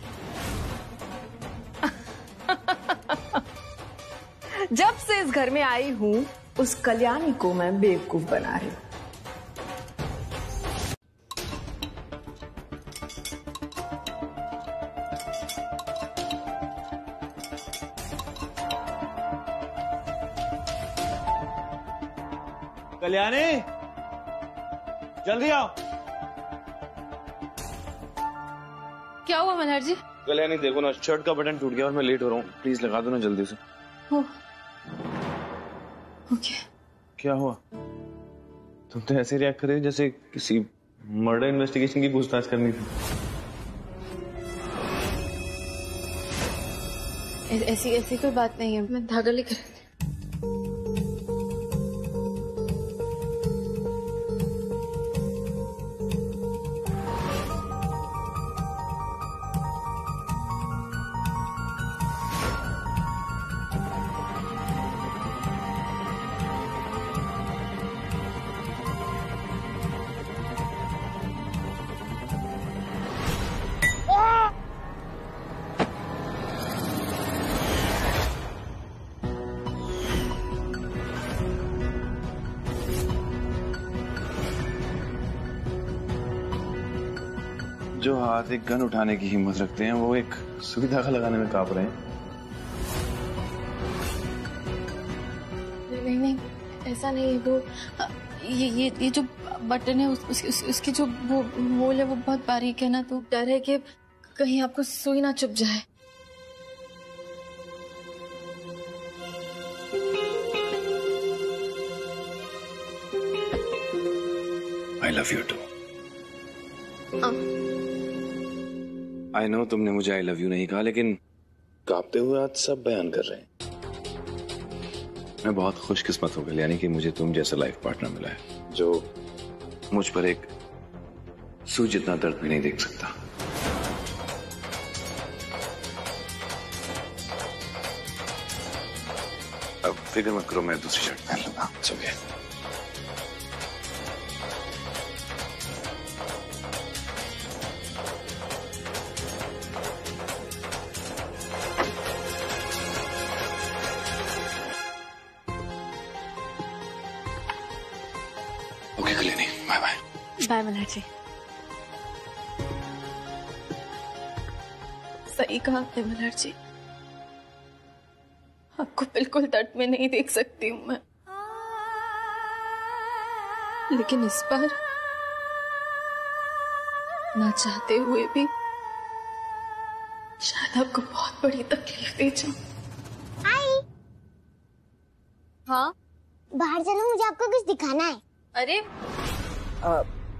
जब से इस घर में आई हूं, उस कल्याणी को मैं बेवकूफ बना रही हूं। कल्याणी जल्दी आओ। क्या हुआ मल्हार जी? कल्याणी देखो ना, शर्ट का बटन टूट गया और मैं लेट हो रहा हूँ, प्लीज लगा दो ना जल्दी से। ओके। क्या हुआ? तुम तो ऐसे रिएक्ट कर रहे हो जैसे किसी मर्डर इन्वेस्टिगेशन की पूछताछ करनी थी। ऐसी कोई बात नहीं है, मैं धागा लेकर। जो हाथ एक गन उठाने की हिम्मत रखते हैं वो एक सुई धागा लगाने में कांप रहे हैं। ऐसा नहीं, वो ये जो बटन है उसकी जो वो होल है वो बहुत बारीक है ना, तो डर है कि कहीं आपको सुई ना चुभ जाए। I love you too. I know तुमने मुझे I love you नहीं कहा, लेकिन कांपते हुए आज सब बयान कर रहे हैं। मैं बहुत खुशकिस्मत हूँ कल्याणी कि मुझे तुम जैसा लाइफ पार्टनर मिला है, जो मुझ पर एक सुई जितना दर्द भी नहीं देख सकता। अब फिक्र मत करो, मैं दूसरी शर्ट पहन लूंगा। सो गया। Okay Kalyani, bye bye. Bye Malhar ji. सही कहा आपने मल्हार जी, आपको बिल्कुल दर्द में नहीं देख सकती हूँ मैं, लेकिन इस बार ना चाहते हुए भी शायद आपको बहुत बड़ी तकलीफ दे जाऊं। हाय। हाँ बाहर चलो, मुझे आपको कुछ दिखाना है। अरे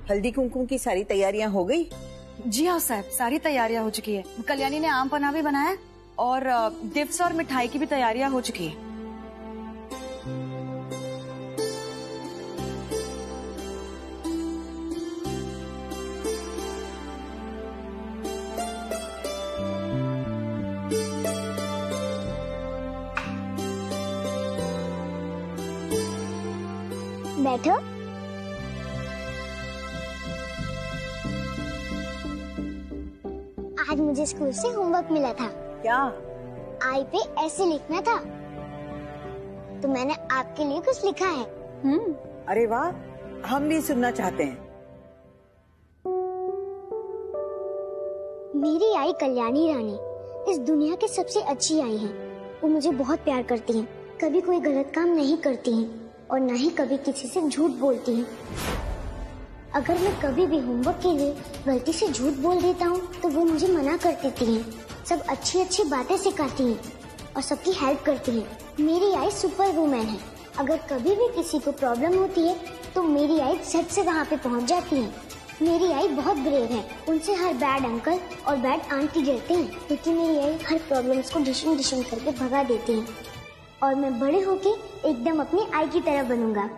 हल्दी कुमकुम की सारी तैयारियां हो गई? जी हाँ साहब, सारी तैयारियां हो चुकी है। कल्याणी ने आम पन्ना भी बनाया और गिफ्ट्स और मिठाई की भी तैयारियां हो चुकी है। बैठो। आज मुझे स्कूल से होमवर्क मिला था। क्या? आई पे ऐसे लिखना था, तो मैंने आपके लिए कुछ लिखा है। अरे वाह, हम भी सुनना चाहते हैं। मेरी आई कल्याणी रानी इस दुनिया की सबसे अच्छी आई है। वो मुझे बहुत प्यार करती हैं, कभी कोई गलत काम नहीं करती हैं और न ही कभी किसी से झूठ बोलती हैं। अगर मैं कभी भी होमवर्क के लिए गलती से झूठ बोल देता हूँ तो वो मुझे मना कर देती हैं। सब अच्छी अच्छी बातें सिखाती हैं और सबकी हेल्प करती हैं। मेरी आई सुपर वुमन है। अगर कभी भी किसी को प्रॉब्लम होती है तो मेरी आई झट से वहाँ पे पहुँच जाती है। मेरी आई बहुत ब्रेव है, उनसे हर बैड अंकल और बैड आंटी डरते हैं, क्योंकि मेरी आई हर प्रॉब्लम्स को डिशम डिशम करके भगा देती है। और मैं बड़े होके एकदम अपनी आई की तरह बनूंगा।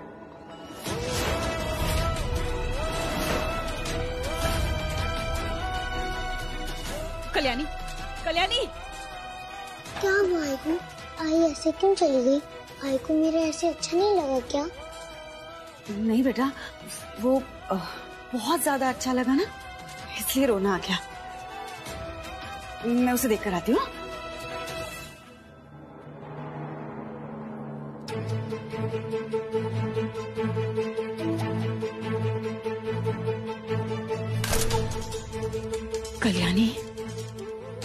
कल्याणी, कल्याणी, क्या हुआ आई को? आई ऐसे क्यों चली गई? आई को मेरे ऐसे अच्छा नहीं लगा क्या? नहीं बेटा, वो बहुत ज्यादा अच्छा लगा ना, इसलिए रोना आ गया। मैं उसे देख कर आती हूँ। कल्याणी,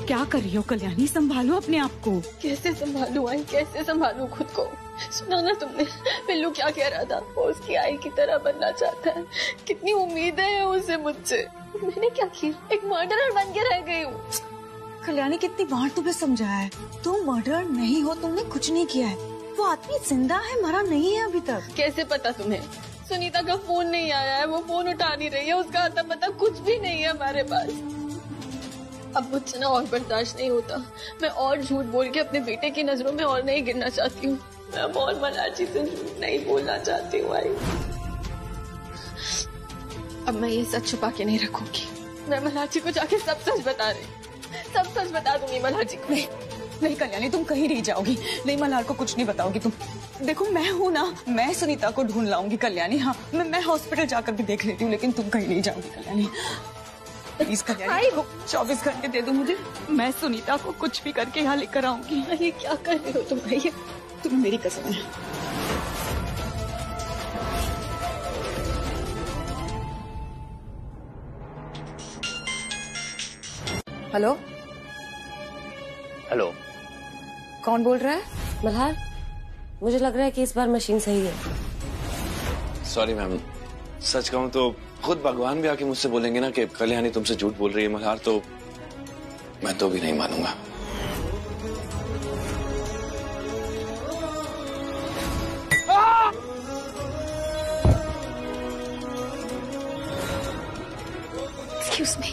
क्या कर रही हो कल्याणी? संभालो अपने आप को। कैसे संभालूं आई, कैसे संभालूं खुद को? सुना ना तुमने पिल्लू क्या कह रहा था? वो उसकी आई की तरह बनना चाहता है। कितनी उम्मीदें हैं उसे मुझसे। मैंने क्या किया? एक मर्डरर बन के रह गई हूँ। कल्याणी, कितनी बार तुम्हें समझाया है, तुम मर्डरर नहीं हो, तुमने कुछ नहीं किया है। वो आदमी जिंदा है, मरा नहीं है अभी तक। कैसे पता तुम्हें? सुनीता का फोन नहीं आया है, वो फोन उठा नहीं रही है, उसका आता पता कुछ भी नहीं है हमारे पास। अब मुझसे ना और बर्दाश्त नहीं होता। मैं और झूठ बोल के अपने बेटे की नजरों में और नहीं गिरना चाहती हूँ। मैं और मल्हार जी से झूठ नहीं बोलना चाहती हूँ आई। अब मैं ये सच छुपा के नहीं रखूंगी। मैं मल्हार जी को जाके सब सच बता रही, सब सच बता दूंगी मल्हार जी को। नहीं कल्याणी, तुम कहीं नहीं जाओगी। नहीं, मल्हार को कुछ नहीं बताओगी तुम। देखो मैं हूँ ना, मैं सुनीता को ढूंढ लाऊंगी कल्याणी। हाँ, मैं हॉस्पिटल जाकर भी देख लेती हूँ, लेकिन तुम कहीं नहीं जाओगी कल्याणी। प्लीज कल्याणी, 24 घंटे दे दो मुझे। मैं सुनीता को कुछ भी करके यहाँ लेकर आऊंगी। ये क्या कर रहे हो तुम भैया? तुम मेरी कसम है। हेलो हेलो, कौन बोल रहा है? मल्हार, मुझे लग रहा है कि इस बार मशीन सही है। सॉरी मैम, सच कहूं तो खुद भगवान भी आके मुझसे बोलेंगे ना कि कल्याणी तुमसे झूठ बोल रही है मल्हार, तो मैं तो भी नहीं मानूंगा। Excuse me.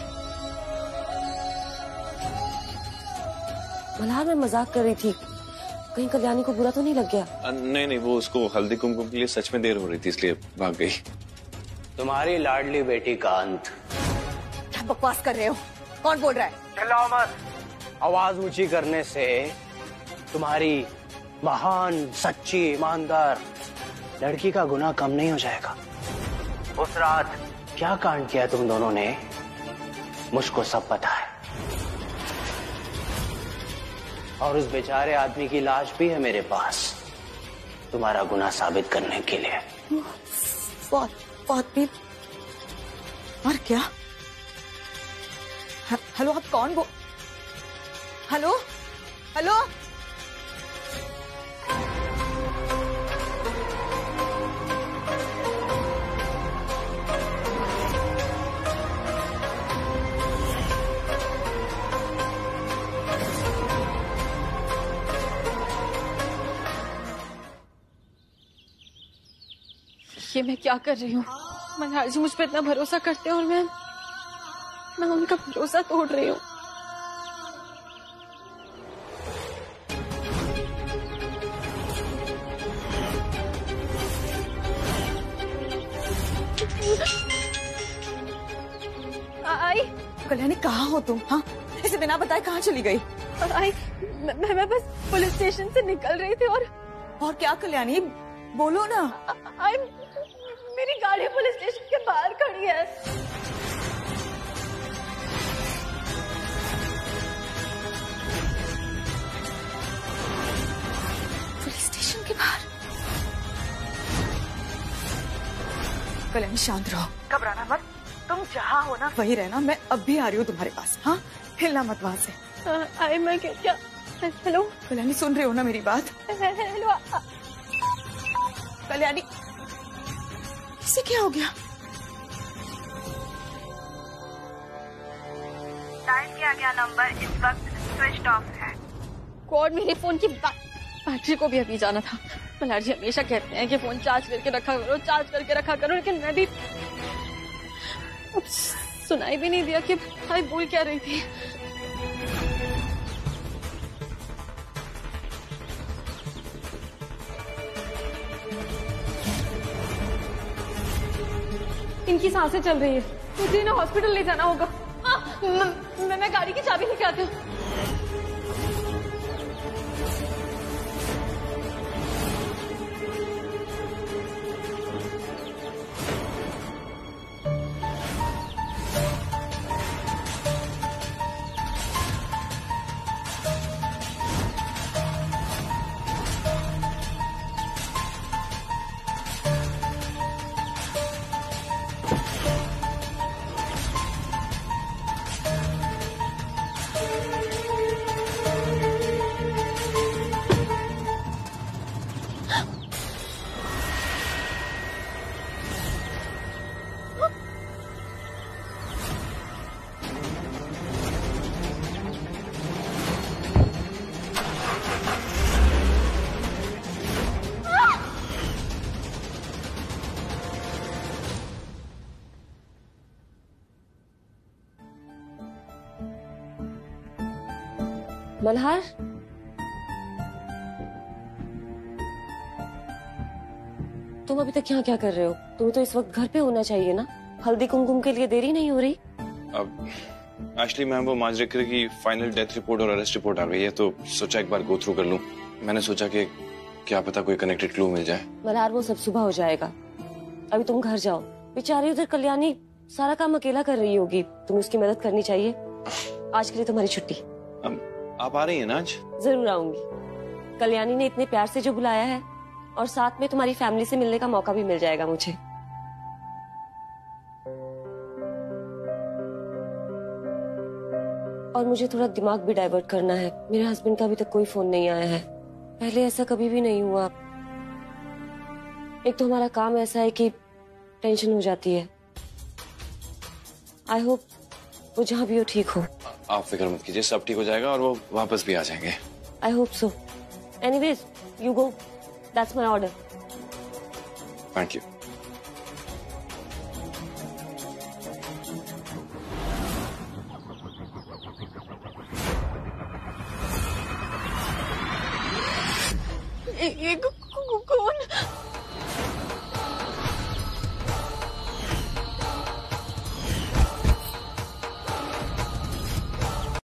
मल्हार, मैं मजाक कर रही थी, कहीं कल्याणी को बुरा तो नहीं लग गया? नहीं नहीं, वो उसको हल्दी कुमकुम के लिए सच में देर हो रही थी इसलिए भाग गई। तुम्हारी लाडली बेटी का अंत। क्या बकवास कर रहे हो? कौन बोल रहा है? चिल्लाओ मत। आवाज ऊंची करने से तुम्हारी महान, सच्ची, ईमानदार लड़की का गुनाह कम नहीं हो जाएगा। उस रात क्या कांड किया तुम दोनों ने, मुझको सब पता है, और उस बेचारे आदमी की लाश भी है मेरे पास तुम्हारा गुनाह साबित करने के लिए। बहुत भी। और क्या? हेलो, आप कौन हेलो हेलो? ये मैं क्या कर रही हूँ? मल्हार जी मुझ पे इतना भरोसा करते हैं और मैं उनका भरोसा तोड़ रही हूँ। आई, कल्याणी कहाँ हो तुम? हाँ, इसे बिना बताए कहाँ चली गई? आई, मैं बस पुलिस स्टेशन से निकल रही थी। और क्या कल्याणी, बोलो ना। आई, मेरी गाड़ी पुलिस स्टेशन के बाहर खड़ी है। पुलिस स्टेशन के बाहर? कल्याणी शांत रहो, घबराना मत, तुम जहाँ हो ना वही रहना, मैं अब भी आ रही हूँ तुम्हारे पास। हाँ, हिलना मत वहां से। आई, मैं क्या? हेलो कल्याणी, सुन रहे हो ना मेरी बात? हेलो कल्याणी, इसे क्या हो गया? डायल किया गया नंबर इस वक्त स्विच ऑफ है। गॉड, मेरे फोन की बैटरी को भी अभी जाना था। मल्हार जी हमेशा कहते हैं कि फोन चार्ज करके रखा करो, लेकिन मैं भी सुनाई भी नहीं दिया कि भाई बोल क्या रही थी। इनकी सांसें चल रही है, मुझे इन्हें हॉस्पिटल ले जाना होगा। मैं गाड़ी की चाबी लेके आती हूँ। मल्हार, तुम अभी तक यहाँ क्या कर रहे हो? तुम्हें तो इस वक्त घर पे होना चाहिए ना, हल्दी कुमकुम के लिए देरी नहीं हो रही? अब एक्चुअली मैम, वो माजरेकर की फाइनल डेथ रिपोर्ट और अरेस्ट रिपोर्ट आ गई है, तो सोचा एक बार गो थ्रू कर लूं। मैंने सोचा कि क्या पता कोई कनेक्टेड क्लू मिल जाए। मल्हार, वो सब सुबह हो जाएगा, अभी तुम घर जाओ। बेचारी उधर कल्याणी सारा काम अकेला कर रही होगी, तुम्हें उसकी मदद करनी चाहिए। आज के लिए तुम्हारी छुट्टी। आप आ रही हैं ना आज? जरूर आऊंगी। कल्याणी ने इतने प्यार से जो बुलाया है, और साथ में तुम्हारी फैमिली से मिलने का मौका भी मिल जाएगा मुझे। और मुझे थोड़ा दिमाग भी डाइवर्ट करना है। मेरे हस्बैंड का अभी तक कोई फोन नहीं आया है, पहले ऐसा कभी भी नहीं हुआ। एक तो हमारा काम ऐसा है कि टेंशन हो जाती है। आई होप वो जहां भी हो ठीक हो। आप फिक्र मत कीजिए, सब ठीक हो जाएगा और वो वापस भी आ जाएंगे। I hope so. Anyways you go, that's my order. Thank you. ये